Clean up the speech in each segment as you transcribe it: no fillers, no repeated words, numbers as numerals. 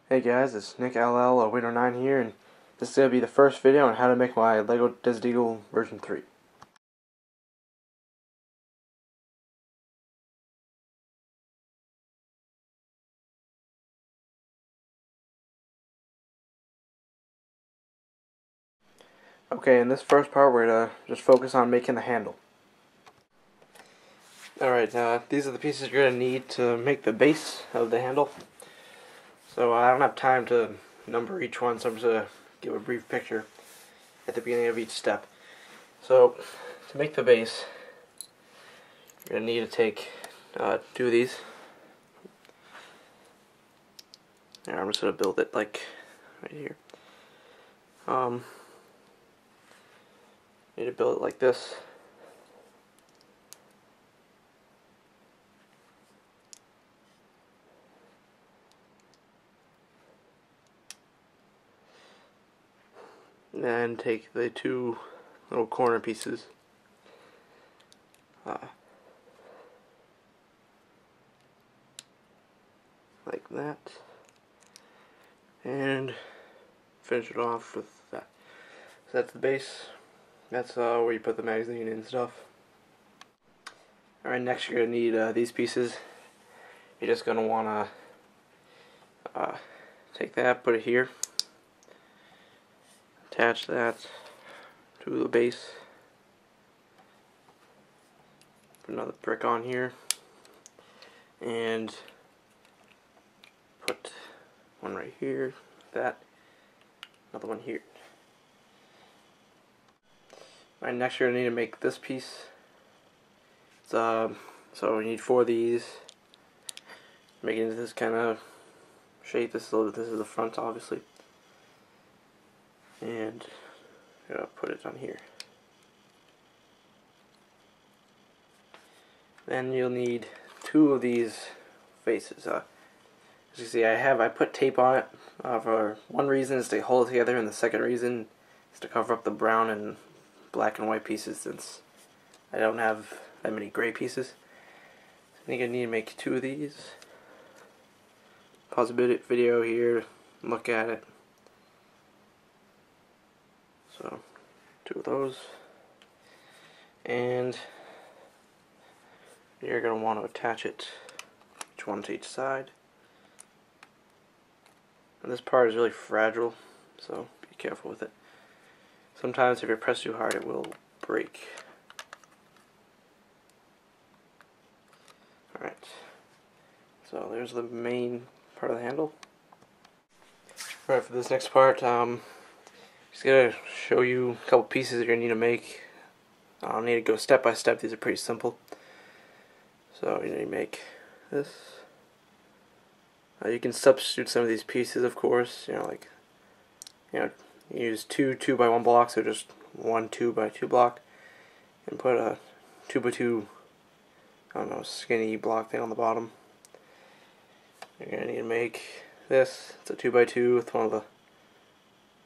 Hey guys, it's Nick LL Window 9 here, and this is going to be the first video on how to make my LEGO Desert Eagle version 3. Okay, in this first part we're going to just focus on making the handle. Alright, these are the pieces you're going to need to make the base of the handle. So I don't have time to number each one, so I'm just going to give a brief picture at the beginning of each step. So, to make the base, you're going to need to take two of these. Now I'm just going to build it like right here. Need to build it like this. And take the two little corner pieces. Like that. And finish it off with that. So that's the base. That's where you put the magazine and stuff. Alright, next you're going to need these pieces. You're just going to want to take that, put it here. Attach that to the base. Put another brick on here. And put one right here, that. Another one here. Alright, next you're going to need to make this piece. So we need 4 of these. Make it into this kind of shape. This is the front, obviously. And put it on here. Then you'll need 2 of these faces. As you see, I put tape on it. For one reason is to hold it together, and the second reason is to cover up the brown and black and white pieces, since I don't have that many gray pieces. I think I need to make 2 of these. Pause the video here, look at it. So, 2 of those. And you're going to want to attach it, each one to each side. And this part is really fragile, so be careful with it. Sometimes if you press too hard, it will break. Alright, so there's the main part of the handle. Alright, for this next part, just gonna show you a couple pieces you're gonna need to make. I don't need to go step by step, these are pretty simple. So you need to make this. You can substitute some of these pieces, of course, use 2 2x1 blocks, or just 1 2x2 block, and put a 2x2, I don't know, skinny block thing on the bottom. You're going to need to make this. It's a 2x2 with one of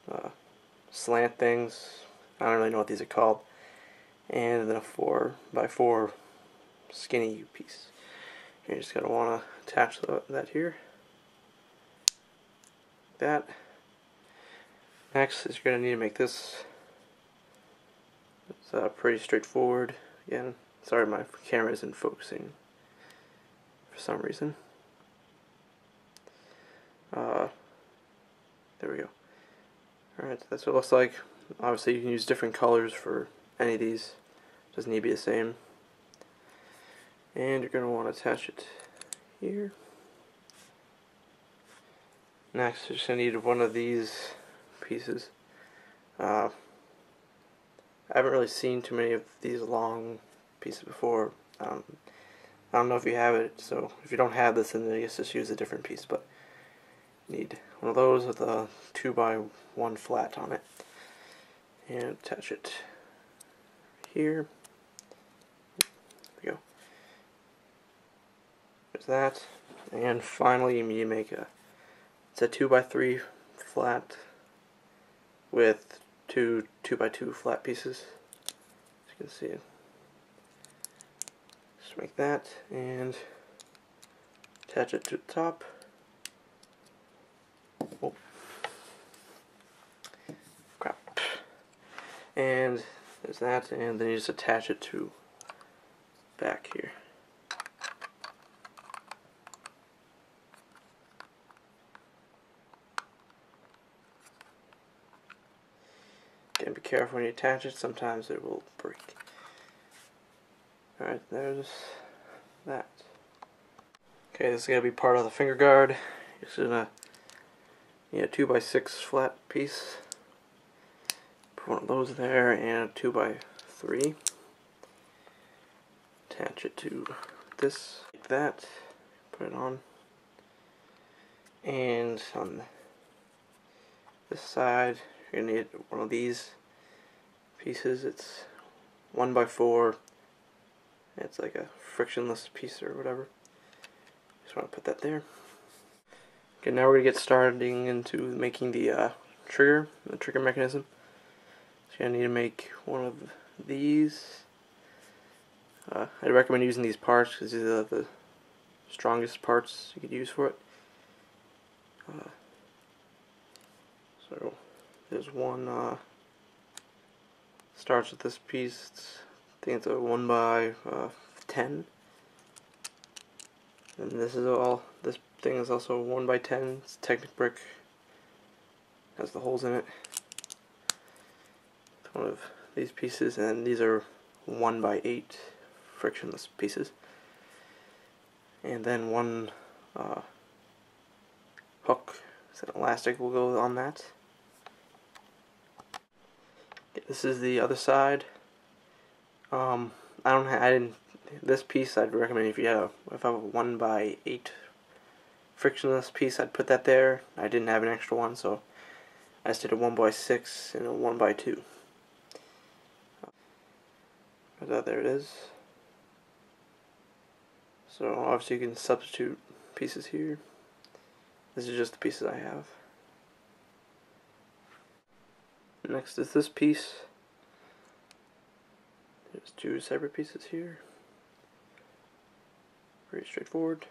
the slant things. I don't really know what these are called. And then a 4x4 skinny piece. You're just going to want to attach that here. That. Next is you're going to need to make this. It's pretty straightforward. Again, sorry my camera isn't focusing for some reason. There we go. Alright, so that's what it looks like. Obviously you can use different colors for any of these. Doesn't need to be the same. And you're going to want to attach it here. Next, you're just going to need one of these pieces. I haven't really seen too many of these long pieces before. I don't know if you have it, so if you don't have this, then I guess just use a different piece. But you need one of those with a 2x1 flat on it, and attach it here. There we go. There's that, and finally you need to make it's a 2x3 flat with 2 2x2 flat pieces, as you can see. Just make that and attach it to the top. And there's that, and then you just attach it to back here. Again, be careful when you attach it, sometimes it will break. Alright, there's that. Okay, this is going to be part of the finger guard. Just gonna need a 2x6 flat piece. Put one of those there and a 2x3. Attach it to this, like that. Put it on. And on this side, you're gonna need one of these pieces. It's 1x4. It's like a frictionless piece or whatever. Just want to put that there. Okay, now we're gonna get starting into making the trigger mechanism. So you're gonna need to make one of these. I recommend using these parts because these are the strongest parts you could use for it. So there's one. Starts with this piece. I think it's a 1x10. And this is all. This thing is also 1x10. It's Technic brick. Has the holes in it. It's one of these pieces, and these are 1x8 frictionless pieces. And then one hook, so an elastic will go on that. Okay, this is the other side. This piece I'd recommend if I have a 1x8 frictionless piece, I'd put that there. I didn't have an extra one, so I just did a 1x6 and a 1x2. There it is. So obviously you can substitute pieces here. This is just the pieces I have. Next is this piece. There's two separate pieces here. Pretty straightforward.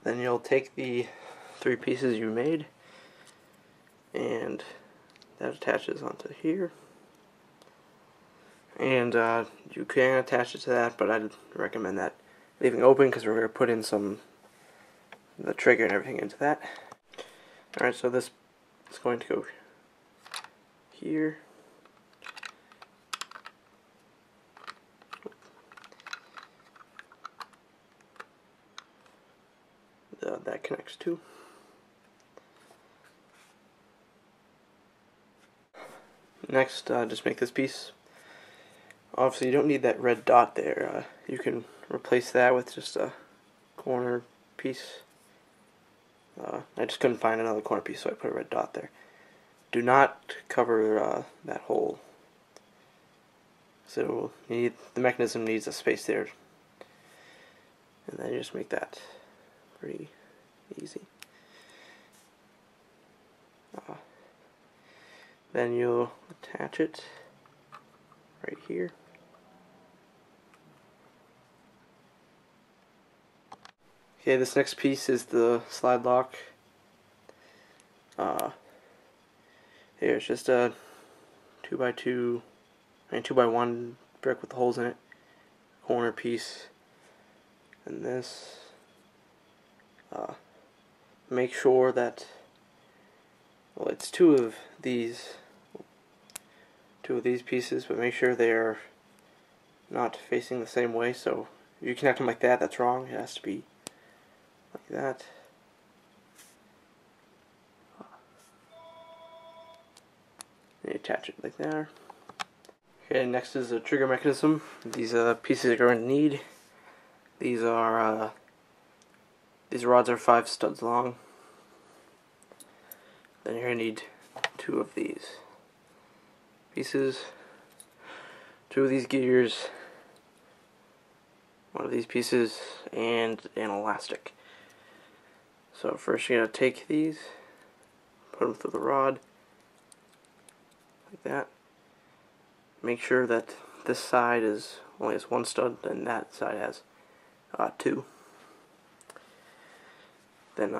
Then you'll take the three pieces you made, and that attaches onto here. And you can attach it to that, but I'd recommend that leaving open because we're going to put in the trigger and everything into that. Alright, so this is going to go here. That connects too. Next, just make this piece. Obviously, you don't need that red dot there. You can replace that with just a corner piece. I just couldn't find another corner piece, so I put a red dot there. Do not cover that hole. So the mechanism needs a space there, and then you just make that pretty easy. Then you'll attach it right here. Okay, this next piece is the slide lock. Here, it's just a 2x1 brick with the holes in it, corner piece, and this. Make sure that, well, it's two of these pieces, but make sure they're not facing the same way. So if you connect them like that, that's wrong. It has to be like that. And you attach it like there. Okay, next is the trigger mechanism. These pieces you're going to need. These rods are 5 studs long. Then you're going to need 2 of these pieces, 2 of these gears, 1 of these pieces, and an elastic. So first you're going to take these, put them through the rod, like that. Make sure that this side only has 1 stud, and that side has 2. Then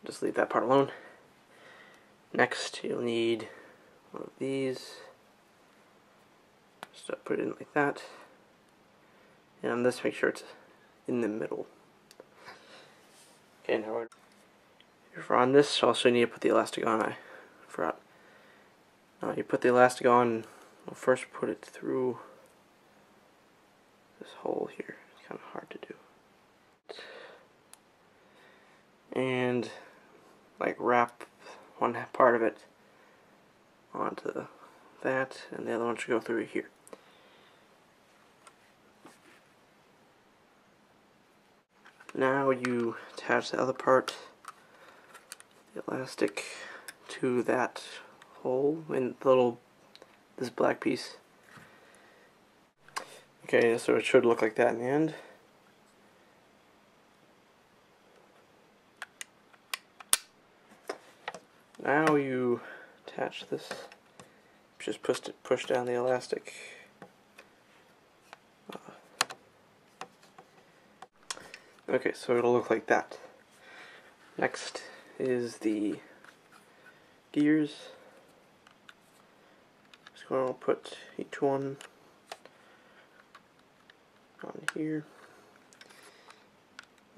just leave that part alone. Next, you'll need one of these. Just put it in like that. And on this, make sure it's in the middle. Okay, now if we're on this, also need to put the elastic on. I forgot. You put the elastic on, we'll first put it through this hole here. It's kind of hard to do. And like wrap one part of it onto that, and the other one should go through here. Now you attach the other part, the elastic, to that hole in this black piece. Okay, so it should look like that in the end. Now you attach this, just push down the elastic. Okay, so it'll look like that. Next is the gears. Just going to put each one on here.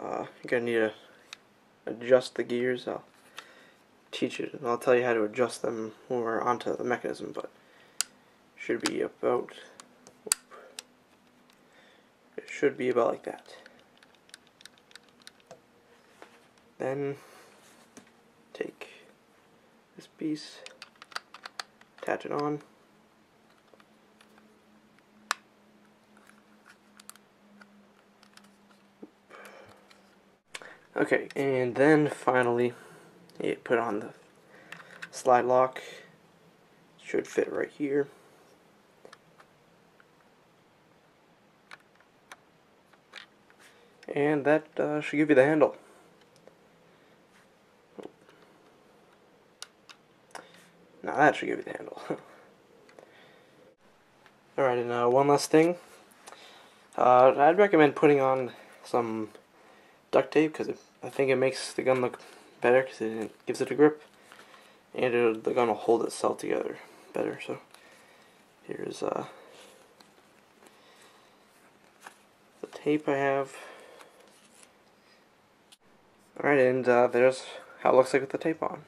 You're going to need to adjust the gears. I'll teach you, and I'll tell you how to adjust them when we're onto the mechanism, but it should be about like that. Then take this piece, attach it on. Okay, and then finally you put on the slide lock. It should fit right here. And that should give you the handle. Now that should give you the handle. Alright, and one last thing. I'd recommend putting on some duct tape, because I think it makes the gun look better, because it gives it a grip, and the gun will hold itself together better. So here's the tape I have. Alright, and there's how it looks like with the tape on.